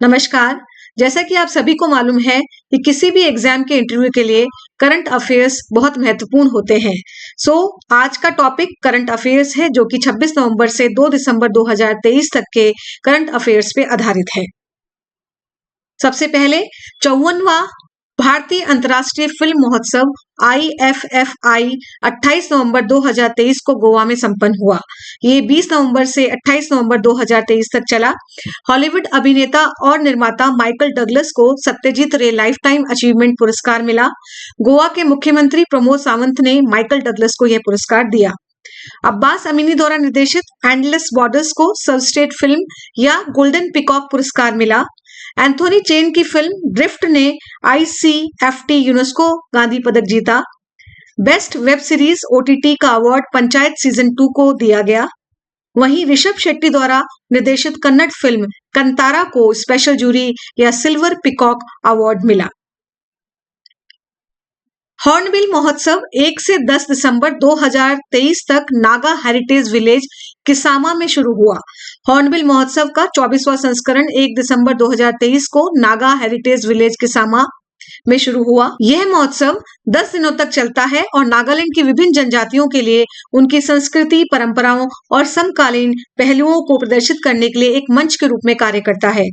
नमस्कार। जैसा कि आप सभी को मालूम है कि किसी भी एग्जाम के इंटरव्यू के लिए करंट अफेयर्स बहुत महत्वपूर्ण होते हैं। आज का टॉपिक करंट अफेयर्स है जो कि 26 नवंबर से 2 दिसंबर 2023 तक के करंट अफेयर्स पे आधारित है। सबसे पहले 54वां भारतीय अंतर्राष्ट्रीय फिल्म महोत्सव IFFI 28 नवंबर 2023 को गोवा में संपन्न हुआ। ये 20 नवंबर से 28 नवंबर 2023 तक चला। हॉलीवुड अभिनेता और निर्माता माइकल डगलस को सत्यजीत रे लाइफ टाइम अचीवमेंट पुरस्कार मिला। गोवा के मुख्यमंत्री प्रमोद सावंत ने माइकल डगलस को यह पुरस्कार दिया। अब्बास अमीनी द्वारा निर्देशित एंडलेस बॉर्डर्स को सर्वश्रेष्ठ फिल्म या गोल्डन पिकॉक पुरस्कार मिला। एंथोनी चेन की फिल्म ड्रिफ्ट ने ICFT यूनेस्को गांधी पदक जीता। बेस्ट वेब सीरीज OTT का अवार्ड पंचायत सीजन 2 को दिया गया। वहीं ऋषभ शेट्टी द्वारा निर्देशित कन्नड़ फिल्म कंतारा को स्पेशल जूरी या सिल्वर पिकॉक अवार्ड मिला। हॉर्नबिल महोत्सव 1 से 10 दिसंबर 2023 तक नागा हेरिटेज विलेज किसामा में शुरू हुआ। हॉर्नबिल महोत्सव का 24वां संस्करण 1 दिसंबर 2023 को नागा हेरिटेज विलेज किसामा में शुरू हुआ। यह महोत्सव 10 दिनों तक चलता है और नागालैंड की विभिन्न जनजातियों के लिए उनकी संस्कृति, परंपराओं और समकालीन पहलुओं को प्रदर्शित करने के लिए एक मंच के रूप में कार्य करता है।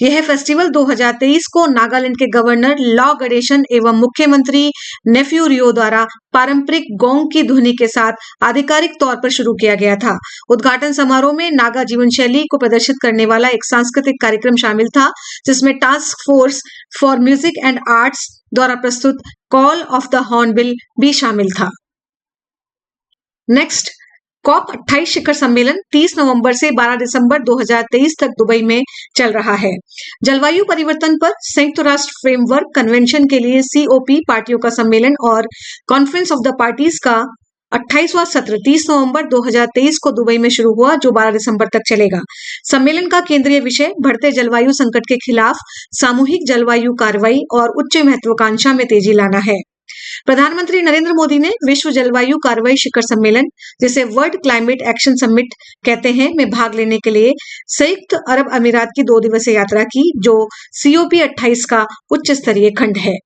यह फेस्टिवल 2023 को नागालैंड के गवर्नर लॉ गणेशन एवं मुख्यमंत्री नेफ्यू रियो द्वारा पारंपरिक गोंग की ध्वनि के साथ आधिकारिक तौर पर शुरू किया गया था। उद्घाटन समारोह में नागा जीवन शैली को प्रदर्शित करने वाला एक सांस्कृतिक कार्यक्रम शामिल था, जिसमें task force for music and arts द्वारा प्रस्तुत कॉल ऑफ द हॉर्नबिल भी शामिल था। नेक्स्ट, COP 28 शिखर सम्मेलन 30 नवंबर से 12 दिसंबर 2023 तक दुबई में चल रहा है। जलवायु परिवर्तन पर संयुक्त राष्ट्र फ्रेमवर्क कन्वेंशन के लिए COP पार्टियों का सम्मेलन और कॉन्फ्रेंस ऑफ द पार्टीज का 28वां सत्र 30 नवंबर 2023 को दुबई में शुरू हुआ, जो 12 दिसंबर तक चलेगा। सम्मेलन का केंद्रीय विषय बढ़ते जलवायु संकट के खिलाफ सामूहिक जलवायु कार्रवाई और उच्च महत्वाकांक्षा में तेजी लाना है। प्रधानमंत्री नरेंद्र मोदी ने विश्व जलवायु कार्रवाई शिखर सम्मेलन, जिसे वर्ल्ड क्लाइमेट एक्शन समिट कहते हैं, में भाग लेने के लिए संयुक्त अरब अमीरात की 2 दिवसीय यात्रा की, जो COP 28 का उच्च स्तरीय खंड है।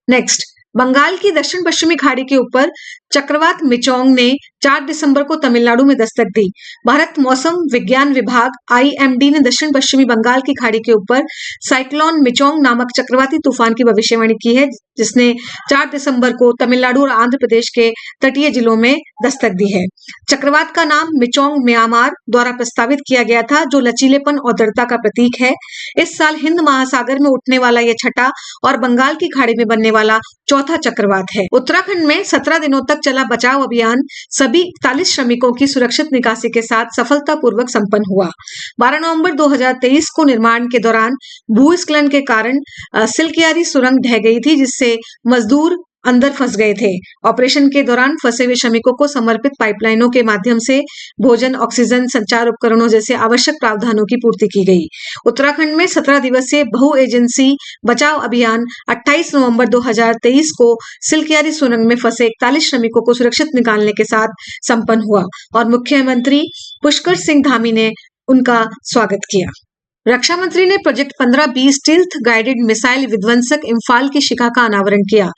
नेक्स्ट, बंगाल की दक्षिण पश्चिमी खाड़ी के ऊपर चक्रवात मिचोंग ने 4 दिसंबर को तमिलनाडु में दस्तक दी। भारत मौसम विज्ञान विभाग IMD ने दक्षिण पश्चिमी बंगाल की खाड़ी के ऊपर साइक्लोन मिचोंग नामक चक्रवाती तूफान की भविष्यवाणी की है, जिसने 4 दिसंबर को तमिलनाडु और आंध्र प्रदेश के तटीय जिलों में दस्तक दी है। चक्रवात का नाम मिचोंग म्यांमार द्वारा प्रस्तावित किया गया था, जो लचीलेपन और दृढ़ता का प्रतीक है। इस साल हिंद महासागर में उठने वाला यह छठा और बंगाल की खाड़ी में बनने वाला चौथा चक्रवात है। उत्तराखंड में 17 दिनों तक चला बचाव अभियान सभी 41 श्रमिकों की सुरक्षित निकासी के साथ सफलतापूर्वक संपन्न हुआ। 12 नवंबर 2023 को निर्माण के दौरान भूस्खलन के कारण सिलकियारी सुरंग ढह गई थी, जिससे मजदूर अंदर फंस गए थे। ऑपरेशन के दौरान फंसे हुए श्रमिकों को समर्पित पाइपलाइनों के माध्यम से भोजन, ऑक्सीजन, संचार उपकरणों जैसे आवश्यक प्रावधानों की पूर्ति की गई। उत्तराखंड में 17 दिवसीय बहु एजेंसी बचाव अभियान 28 नवंबर 2023 को सिलकियारी सुरंग में फंसे 41 श्रमिकों को सुरक्षित निकालने के साथ संपन्न हुआ और मुख्यमंत्री पुष्कर सिंह धामी ने उनका स्वागत किया। रक्षा मंत्री ने project 15B stealth guided missile विध्वंसक इम्फाल की शिखा का अनावरण किया।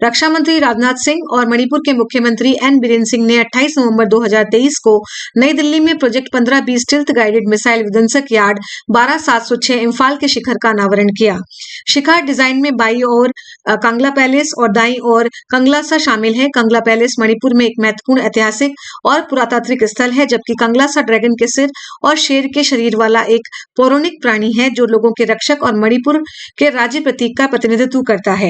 रक्षा मंत्री राजनाथ सिंह और मणिपुर के मुख्यमंत्री N बीरेन सिंह ने 28 नवंबर 2023 को नई दिल्ली में project 15B stealth guided missile विध्वंसक यार्ड 12706 इम्फाल के शिखर का अनावरण किया। शिखा डिजाइन में बाईं ओर कंगला पैलेस और दाईं ओर कंगलासा शामिल है। कंगला पैलेस मणिपुर में एक महत्वपूर्ण ऐतिहासिक और पुरातात्विक स्थल है, जबकि कंगलासा ड्रैगन के सिर और शेर के शरीर वाला एक पौराणिक प्राणी है, जो लोगों के रक्षक और मणिपुर के राज्य प्रतीक का प्रतिनिधित्व करता है।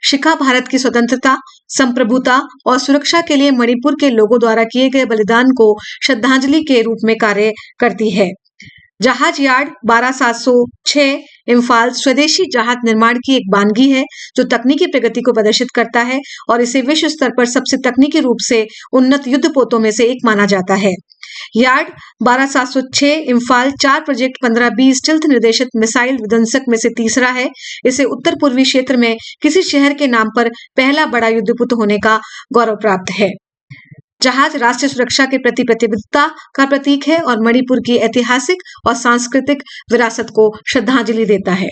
शिखा भारत की स्वतंत्रता, संप्रभुता और सुरक्षा के लिए मणिपुर के लोगों द्वारा किए गए बलिदान को श्रद्धांजलि के रूप में कार्य करती है। जहाज यार्ड 12706 इम्फाल स्वदेशी जहाज निर्माण की एक बानगी है, जो तकनीकी प्रगति को प्रदर्शित करता है और इसे विश्व स्तर पर सबसे तकनीकी रूप से उन्नत युद्धपोतों में से एक माना जाता है। Yard 12706 Imphal 4 project 15B stealth निर्देशित मिसाइल विध्वंसक में से तीसरा है। इसे उत्तर पूर्वी क्षेत्र में किसी शहर के नाम पर पहला बड़ा युद्धपोत होने का गौरव प्राप्त है। जहाज राष्ट्रीय सुरक्षा के प्रति प्रतिबद्धता का प्रतीक है और मणिपुर की ऐतिहासिक और सांस्कृतिक विरासत को श्रद्धांजलि देता है।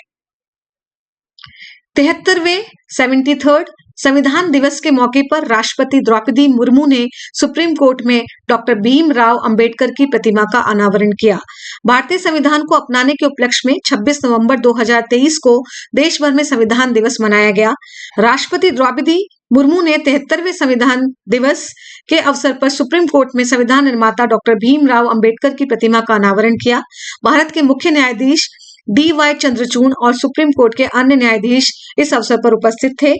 73वें 73rd संविधान दिवस के मौके पर राष्ट्रपति द्रौपदी मुर्मू ने सुप्रीम कोर्ट में डॉक्टर भीमराव अंबेडकर की प्रतिमा का अनावरण किया। भारतीय संविधान को अपनाने के उपलक्ष्य में 26 नवंबर 2023 को देश भर में संविधान दिवस मनाया गया। राष्ट्रपति द्रौपदी मुर्मू ने 73वें संविधान दिवस के अवसर पर सुप्रीम कोर्ट में संविधान निर्माता डॉक्टर भीमराव अंबेडकर की प्रतिमा का अनावरण किया। भारत के मुख्य न्यायाधीश DY चंद्रचूड़ और सुप्रीम कोर्ट के अन्य न्यायाधीश इस अवसर पर उपस्थित थे।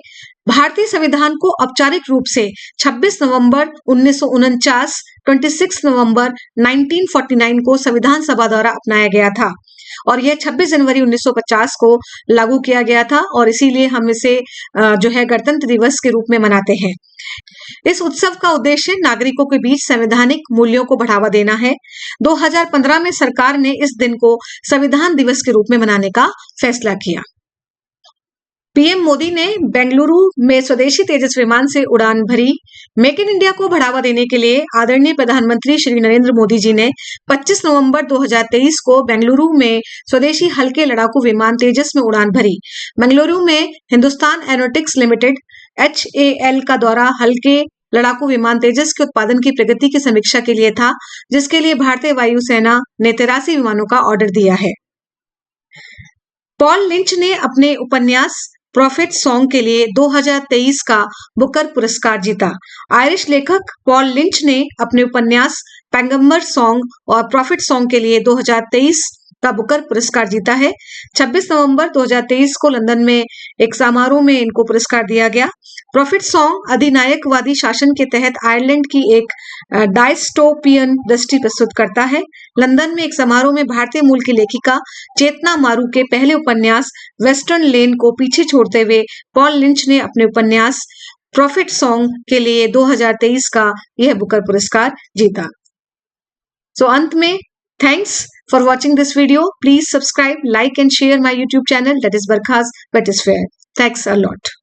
भारतीय संविधान को औपचारिक रूप से 26 नवंबर 1949, 26 नवंबर 1949 को संविधान सभा द्वारा अपनाया गया था और यह 26 जनवरी 1950 को लागू किया गया था और इसीलिए हम इसे जो है गणतंत्र दिवस के रूप में मनाते हैं। इस उत्सव का उद्देश्य नागरिकों के बीच संवैधानिक मूल्यों को बढ़ावा देना है। 2015 में सरकार ने इस दिन को संविधान दिवस के रूप में मनाने का फैसला किया। पीएम मोदी ने बेंगलुरु में स्वदेशी तेजस विमान से उड़ान भरी। मेक इन इंडिया को बढ़ावा देने के लिए आदरणीय प्रधानमंत्री श्री नरेंद्र मोदी जी ने 25 नवंबर 2023 को बेंगलुरु में स्वदेशी हल्के लड़ाकू विमान तेजस में उड़ान भरी। बेंगलुरु में हिंदुस्तान एरोनॉटिक्स लिमिटेड HAL का दौरा हल्के लड़ाकू विमान तेजस के उत्पादन की प्रगति की समीक्षा के लिए था, जिसके लिए भारतीय वायुसेना ने 83 विमानों का ऑर्डर दिया है। पॉल लिंच ने अपने उपन्यास प्रॉफिट सॉन्ग के लिए 2023 का बुकर पुरस्कार जीता। आयरिश लेखक पॉल लिंच ने अपने उपन्यास पैगंबर सॉन्ग और प्रॉफिट सॉन्ग के लिए 2023 का बुकर पुरस्कार जीता है। 26 नवंबर 2023 को लंदन में एक समारोह में इनको पुरस्कार दिया गया। प्रॉफिट सॉन्ग अधिनायकवादी शासन के तहत आयरलैंड की एक डायस्टोपियन दृष्टि प्रस्तुत करता है। लंदन में एक समारोह में भारतीय मूल की लेखिका चेतना मारू के पहले उपन्यास वेस्टर्न लेन को पीछे छोड़ते हुए पॉल लिंच ने अपने उपन्यास प्रॉफिट सॉन्ग के लिए 2023 का यह बुकर पुरस्कार जीता। अंत में thanks for watching this video. Please subscribe, like and share my YouTube channel, that is Barkha's Pet is Fair. Thanks a lot.